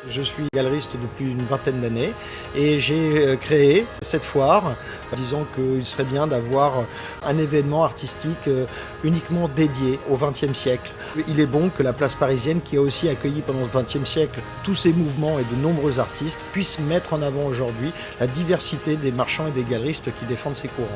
Je suis galeriste depuis une vingtaine d'années et j'ai créé cette foire, disant qu'il serait bien d'avoir un événement artistique uniquement dédié au XXe siècle. Il est bon que la place parisienne, qui a aussi accueilli pendant le XXe siècle tous ces mouvements et de nombreux artistes, puisse mettre en avant aujourd'hui la diversité des marchands et des galeristes qui défendent ces courants.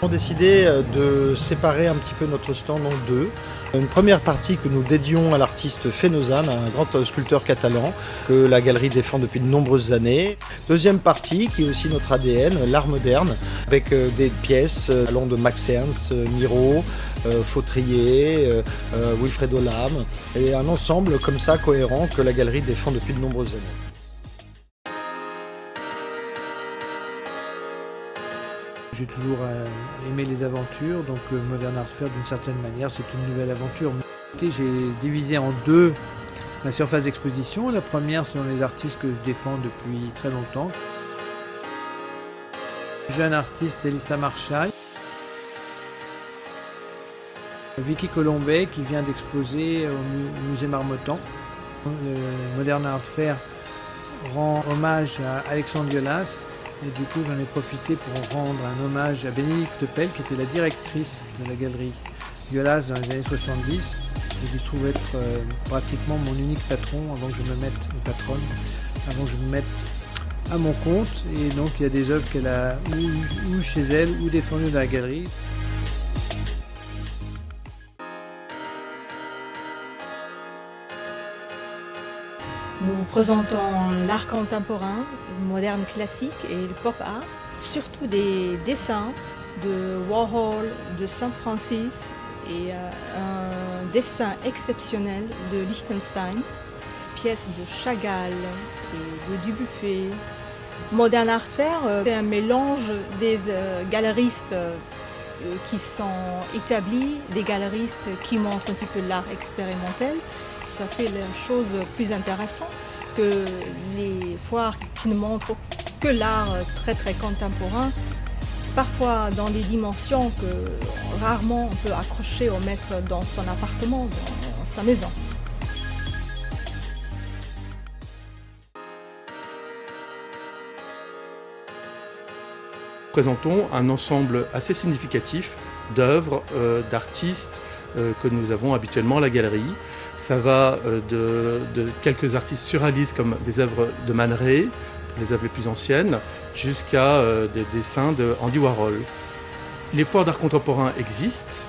Nous avons décidé de séparer un petit peu notre stand en deux. Une première partie que nous dédions à l'artiste Fenozan, un grand sculpteur catalan que la galerie défend depuis de nombreuses années. Deuxième partie qui est aussi notre ADN, l'art moderne, avec des pièces allant de Max Ernst, Miro, Fautrier, Wilfredo Lam, et un ensemble comme ça cohérent que la galerie défend depuis de nombreuses années. J'ai toujours aimé les aventures, donc Modern Art Fair d'une certaine manière c'est une nouvelle aventure. J'ai divisé en deux ma surface d'exposition. La première sont les artistes que je défends depuis très longtemps. Jeune artiste Elissa Marchal. Vicky Colombet qui vient d'exposer au musée Marmottan. Le Modern Art Fair rend hommage à Alexandre Violas. Et du coup, j'en ai profité pour rendre un hommage à Bénédicte Pell, qui était la directrice de la galerie Violas dans les années 70, et qui se trouve être pratiquement mon unique patron avant que je me mette, avant que je me mette à mon compte. Et donc, il y a des œuvres qu'elle a ou chez elle ou défendues dans la galerie. Nous présentons l'art contemporain, le moderne classique et le pop art, surtout des dessins de Warhol, de Saint Francis et un dessin exceptionnel de Liechtenstein, pièces de Chagall et de Dubuffet. Modern Art Fair, c'est un mélange des galeristes qui sont établis, des galeristes qui montrent un petit peu l'art expérimental. Ça fait la chose plus intéressante que les foires qui ne montrent que l'art très très contemporain, parfois dans des dimensions que rarement on peut accrocher ou mettre dans son appartement, dans sa maison. Nous présentons un ensemble assez significatif d'œuvres, d'artistes que nous avons habituellement à la galerie. Ça va de quelques artistes surréalistes comme des œuvres de Man Ray, les œuvres les plus anciennes, jusqu'à des dessins de Andy Warhol. Les foires d'art contemporain existent.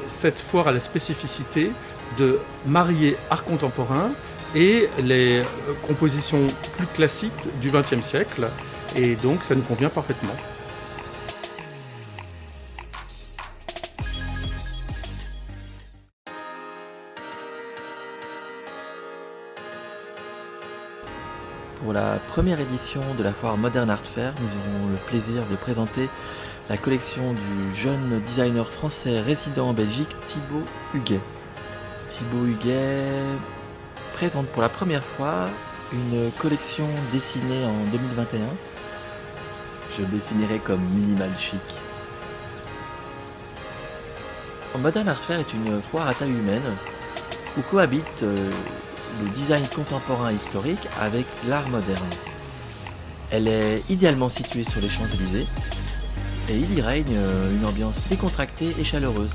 Cette foire a la spécificité de marier art contemporain et les compositions plus classiques du XXe siècle. Et donc ça nous convient parfaitement. Pour la première édition de la foire Modern Art Fair, nous aurons le plaisir de présenter la collection du jeune designer français résident en Belgique, Thibaut Huguet. Thibaut Huguet présente pour la première fois une collection dessinée en 2021. Je le définirais comme minimal chic. Modern Art Fair est une foire à taille humaine où cohabitent le design contemporain historique avec l'art moderne. Elle est idéalement située sur les Champs-Élysées et il y règne une ambiance décontractée et chaleureuse.